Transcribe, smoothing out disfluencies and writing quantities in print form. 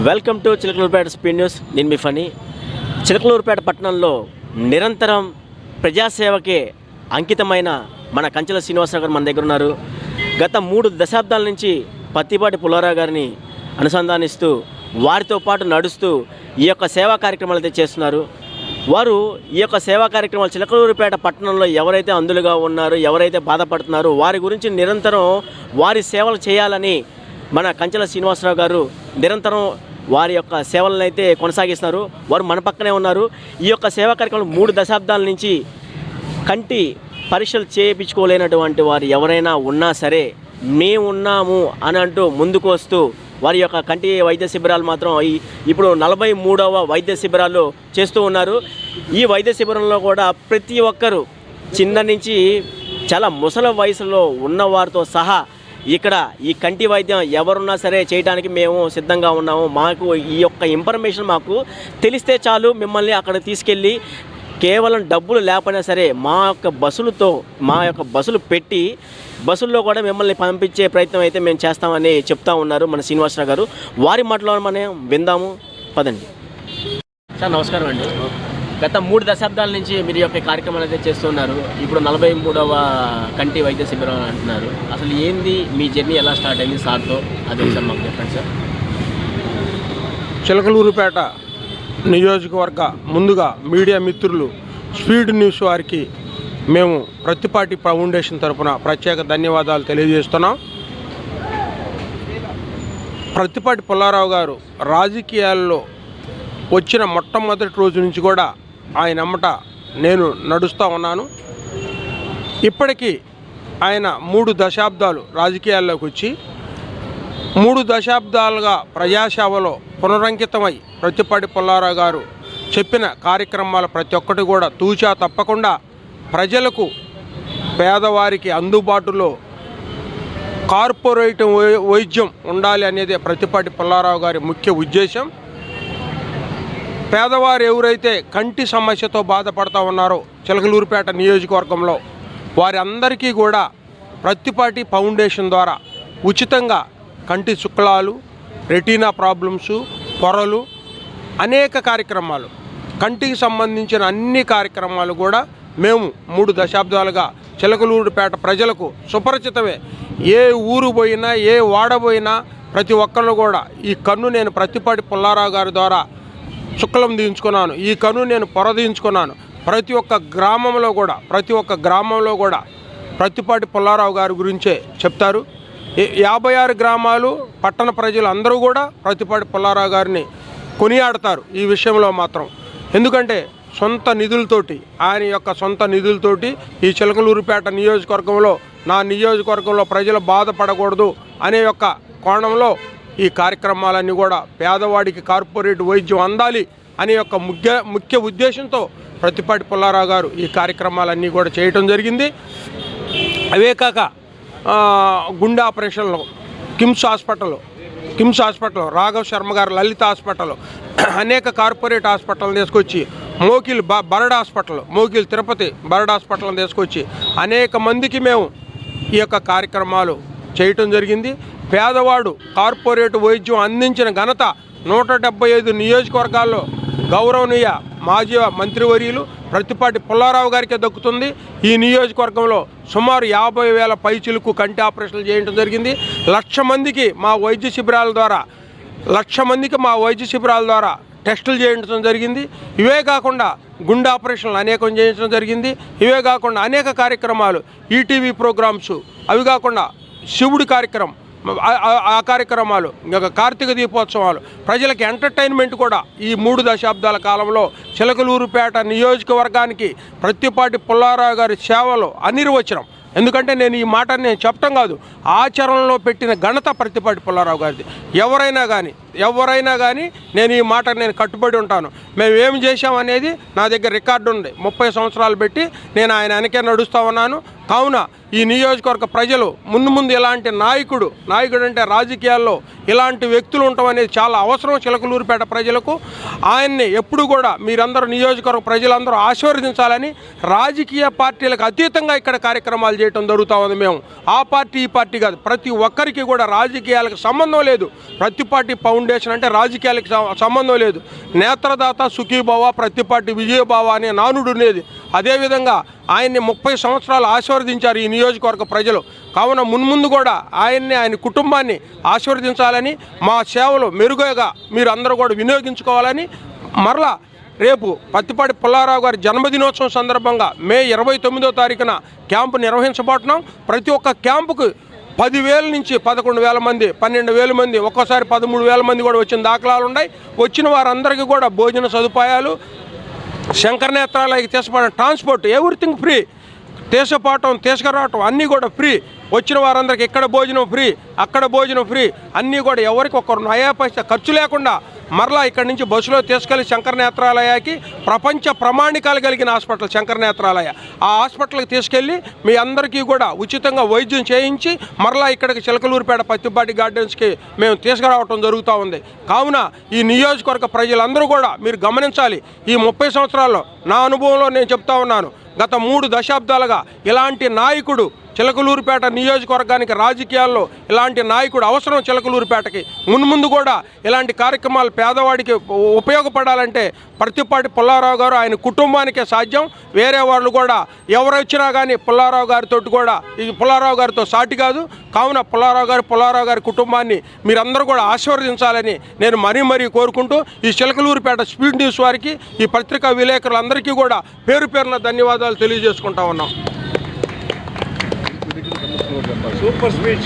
Welcome to Chilakaluripet speed news. నేను మీ funny. Chilakaluripet పట్టణంలో నిరంతరం ప్రజాసేవకే అంకితమైన మన కంచెల శ్రీనివాసరావు గారు మన దగ్గర ఉన్నారు. గత 3 దశాబ్దాల నుంచి పత్తిపాటి పుల్లారావు గారిని అనుసంధానిస్తూ వారితో పాటు నడుస్తూ ఈ యొక్క సేవా కార్యక్రమాలు అయితే చేస్తున్నారు. వారు ఈ యొక్క సేవా కార్యక్రమాలు చిలకలూరుపేట పట్టణంలో ఎవరైతే అందులుగా ఉన్నారో, ఎవరైతే బాధపడుతున్నారో వారి గురించి నిరంతరం వారి సేవలు చేయాలని మన కంచెల శ్రీనివాసరావు గారు నిరంతరం వారి యొక్క సేవలను అయితే కొనసాగిస్తున్నారు. వారు మన పక్కనే ఉన్నారు. ఈ యొక్క సేవా కార్యక్రమం 3 దశాబ్దాల నుంచి కంటి పరీక్షలు చేయించుకోలేనటువంటి వారు ఎవరైనా ఉన్నా సరే మేము ఉన్నాము అని అంటూ ముందుకు వస్తూ వారి యొక్క కంటి వైద్య శిబిరాలు మాత్రం ఇప్పుడు 43వ వైద్య శిబిరాలు చేస్తూ ఉన్నారు. ఈ వైద్య శిబిరంలో కూడా ప్రతి ఒక్కరూ చిన్న నుంచి చాలా ముసలి వయసులో ఉన్నవారితో సహా ఇక్కడ ఈ కంటి వైద్యం ఎవరున్నా సరే చేయడానికి మేము సిద్ధంగా ఉన్నాము. మాకు ఈ యొక్క ఇన్ఫర్మేషన్ మాకు తెలిస్తే చాలు, మిమ్మల్ని అక్కడ తీసుకెళ్ళి కేవలం డబ్బులు లేకపోయినా సరే మా యొక్క బస్సులు పెట్టి బస్సుల్లో కూడా మిమ్మల్ని పంపించే ప్రయత్నం అయితే మేము చేస్తామని చెప్తా ఉన్నారు మన శ్రీనివాసరావు గారు. వారి మాటలో మనం విందాము, పదండి. సార్ నమస్కారం అండి. గత 3 దశాబ్దాల నుంచి మీరు యొక్క కార్యక్రమాలు అయితే చేస్తున్నారు. ఇప్పుడు 43వ కంటి వైద్య శిబిరం అంటున్నారు. అసలు ఏంది మీ జర్నీ, ఎలా స్టార్ట్ అయింది సార్తో, అది ఒకసారి మాకు చెప్పండి సార్. చిలకలూరుపేట నియోజకవర్గ ముందుగా మీడియా మిత్రులు స్పీడ్ న్యూస్ వారికి మేము ప్రత్తిపాటి ఫౌండేషన్ తరఫున ప్రత్యేక ధన్యవాదాలు తెలియజేస్తున్నాం. ప్రత్తిపాటి పుల్లారావు గారు రాజకీయాల్లో వచ్చిన మొట్టమొదటి రోజు నుంచి కూడా ఆయన అమ్మట నేను నడుస్తూ ఉన్నాను. ఇప్పటికీ ఆయన 3 దశాబ్దాలు రాజకీయాల్లోకి వచ్చి 3 దశాబ్దాలుగా ప్రజాసేవలో పునరంకితమై ప్రత్తిపాటి పుల్లారావు గారు చెప్పిన కార్యక్రమాలు ప్రతి ఒక్కటి కూడా తూచా తప్పకుండా ప్రజలకు, పేదవారికి అందుబాటులో కార్పొరేట్ వైద్యం ఉండాలి అనేది ప్రత్తిపాటి పుల్లారావు గారి ముఖ్య ఉద్దేశం. పేదవారు ఎవరైతే కంటి సమస్యతో బాధపడుతూ ఉన్నారో చిలకలూరుపేట నియోజకవర్గంలో వారి అందరికీ కూడా ప్రత్తిపాటి ఫౌండేషన్ ద్వారా ఉచితంగా కంటి శుక్లాలు, రెటీనా ప్రాబ్లమ్స్, పొరలు, అనేక కార్యక్రమాలు, కంటికి సంబంధించిన అన్ని కార్యక్రమాలు కూడా మేము 3 దశాబ్దాలుగా చిలకలూరుపేట ప్రజలకు సుపరిచితమే. ఏ ఊరు పోయినా, ఏ వాడ పోయినా ప్రతి ఒక్కళ్ళు కూడా ఈ కన్ను నేను ప్రత్తిపాటి పుల్లారావు గారి ద్వారా శుక్లం దించుకున్నాను, ఈ కన్ను నేను పొర దించుకున్నాను. ప్రతి ఒక్క గ్రామంలో కూడా ప్రత్తిపాటి పుల్లారావు గారి గురించే చెప్తారు. 56 గ్రామాలు పట్టణ ప్రజలు అందరూ కూడా ప్రత్తిపాటి పుల్లారావు గారిని కొనియాడతారు ఈ విషయంలో మాత్రం. ఎందుకంటే ఆయన యొక్క సొంత నిధులతోటి ఈ చిలకలూరుపేట నియోజకవర్గంలో, నా నియోజకవర్గంలో ప్రజలు బాధపడకూడదు అనే యొక్క కోణంలో ఈ కార్యక్రమాలన్నీ కూడా పేదవాడికి కార్పొరేట్ వైద్యం అందాలి అనే యొక్క ముఖ్య ఉద్దేశంతో ప్రత్తిపాటి పుల్లారావు గారు ఈ కార్యక్రమాలన్నీ కూడా చేయటం జరిగింది. అవే కాక గుండె ఆపరేషన్లు కిమ్స్ హాస్పిటల్, రాఘవ్ శర్మ గారు లలిత హాస్పిటల్, అనేక కార్పొరేట్ హాస్పిటల్ని తీసుకొచ్చి మోకిల్ తిరుపతి బరడ్ హాస్పిటల్ని తీసుకొచ్చి అనేక మందికి మేము ఈ యొక్క కార్యక్రమాలు చేయటం జరిగింది. పేదవాడు కార్పొరేట్ వైద్యం అందించిన ఘనత 175 నియోజకవర్గాల్లో గౌరవనీయ మాజీ మంత్రివర్యులు ప్రత్తిపాటి పుల్లారావు గారికే దక్కుతుంది. ఈ నియోజకవర్గంలో సుమారు 50,000 పైచిలకు కంటి ఆపరేషన్లు చేయడం జరిగింది. 1,00,000 మందికి మా వైద్య శిబిరాల ద్వారా టెస్టులు చేయించడం జరిగింది. ఇవే కాకుండా గుండె ఆపరేషన్లు అనేకం చేయించడం జరిగింది. ఇవే కాకుండా అనేక కార్యక్రమాలు, ఈటీవీ ప్రోగ్రామ్స్, అవి కాకుండా శివుడి కార్యక్రమం, ఆ కార్యక్రమాలు, ఇంకా కార్తీక దీపోత్సవాలు, ప్రజలకు ఎంటర్టైన్మెంట్ కూడా ఈ 3 దశాబ్దాల కాలంలో చిలకలూరుపేట నియోజకవర్గానికి ప్రత్తిపాటి పుల్లారావు గారి సేవలు అనిర్వచనం. ఎందుకంటే నేను ఈ మాట నేను చెప్పటం కాదు, ఆచరణలో పెట్టిన ఘనత ప్రత్తిపాటి పుల్లారావు గారిది. ఎవరైనా కానీ నేను ఈ మాట నేను కట్టుబడి ఉంటాను. మేము ఏం చేశామనేది నా దగ్గర రికార్డు ఉంది. 30 సంవత్సరాలు పెట్టి నేను ఆయన వెనకే నడుస్తూ ఉన్నాను. కావున ఈ నియోజకవర్గ ప్రజలు ముందు ఇలాంటి నాయకుడు అంటే రాజకీయాల్లో ఇలాంటి వ్యక్తులు ఉండటం అనేది చాలా అవసరం చిలకలూరుపేట ప్రజలకు. ఆయన్ని ఎప్పుడు కూడా మీరందరూ నియోజకవర్గ ప్రజలందరూ ఆశీర్వదించాలని రాజకీయ పార్టీలకు అతీతంగా ఇక్కడ కార్యక్రమాలు చేయడం జరుగుతూ ఉంది. మేము ఆ పార్టీ ఈ పార్టీ కాదు, ప్రతి ఒక్కరికి కూడా రాజకీయాలకు సంబంధం లేదు. ప్రత్తిపాటి ఫౌండేషన్ అంటే రాజకీయాలకు సంబంధం లేదు. నేత్రదాత సుఖీభవ ప్రతిపాటి విజయభావ అనే నానుడు ఉండేది. అదేవిధంగా ఆయన్ని 30 సంవత్సరాలు ఆశీర్వదించారు ఈ నియోజకవర్గ ప్రజలు. కావున మున్ముందు కూడా ఆయన కుటుంబాన్ని ఆశీర్వదించాలని, మా సేవలు మెరుగ్గా మీరు అందరూ కూడా వినియోగించుకోవాలని, మరలా రేపు పత్తిపాటి పుల్లారావు గారి జన్మదినోత్సవం సందర్భంగా మే 29వ తారీఖున క్యాంపు నిర్వహించబోతున్నాం. ప్రతి ఒక్క క్యాంపుకు 10,000 నుంచి 11,000 మంది, 12,000 మంది, ఒక్కోసారి 13,000 మంది కూడా వచ్చిన దాఖలాలు ఉన్నాయి. వచ్చిన వారందరికీ కూడా భోజన సదుపాయాలు, శంకర నేత్రాలయకి తీసుకుపోవడం, ట్రాన్స్పోర్ట్, ఎవ్రీథింగ్ ఫ్రీ. తీసుకుపోవటం తీసుకురావటం అన్నీ కూడా ఫ్రీ. వచ్చిన వారందరికీ ఇక్కడ భోజనం ఫ్రీ, అక్కడ భోజనం ఫ్రీ, అన్నీ కూడా ఎవరికి ఒక్కరు నయా పైసా ఖర్చు లేకుండా మరలా ఇక్కడి నుంచి బస్సులో తీసుకెళ్లి శంకర నేత్రాలయకి, ప్రపంచ ప్రమాణికాలు కలిగిన హాస్పిటల్ శంకర నేత్రాలయ, ఆ హాస్పిటల్కి తీసుకెళ్ళి మీ అందరికీ కూడా ఉచితంగా వైద్యం చేయించి మరలా ఇక్కడికి చిలకలూరుపేట పత్తిపాటి గార్డెన్స్కి మేము తీసుకురావటం జరుగుతూ ఉంది. కావున ఈ నియోజకవర్గ ప్రజలందరూ కూడా మీరు గమనించాలి. ఈ 30 సంవత్సరాల్లో నా అనుభవంలో నేను చెప్తా ఉన్నాను, గత 3 దశాబ్దాలుగా ఇలాంటి నాయకుడు చిలకలూరుపేట నియోజకవర్గానికి, రాజకీయాల్లో ఇలాంటి నాయకుడు అవసరం చిలకలూరుపేటకి. మున్ముందు కూడా ఇలాంటి కార్యక్రమాలు పేదవాడికి ఉపయోగపడాలంటే ప్రతిపాటి పుల్లారావు గారు, ఆయన కుటుంబానికే సాధ్యం. వేరే వాళ్ళు కూడా ఎవరు వచ్చినా కానీ పుల్లారావు గారితో కూడా, ఈ పుల్లారావు గారితో సాటి కాదు. కావున పుల్లారావు గారి కుటుంబాన్ని మీరందరూ కూడా ఆశీర్వదించాలని నేను మరీ కోరుకుంటూ, ఈ చిలకలూరుపేట స్పీడ్ న్యూస్ వారికి, ఈ పత్రికా విలేకరులందరికీ కూడా పేరు పేరున ధన్యవాదాలు తెలియజేసుకుంటా ఉన్నాం. Super speech.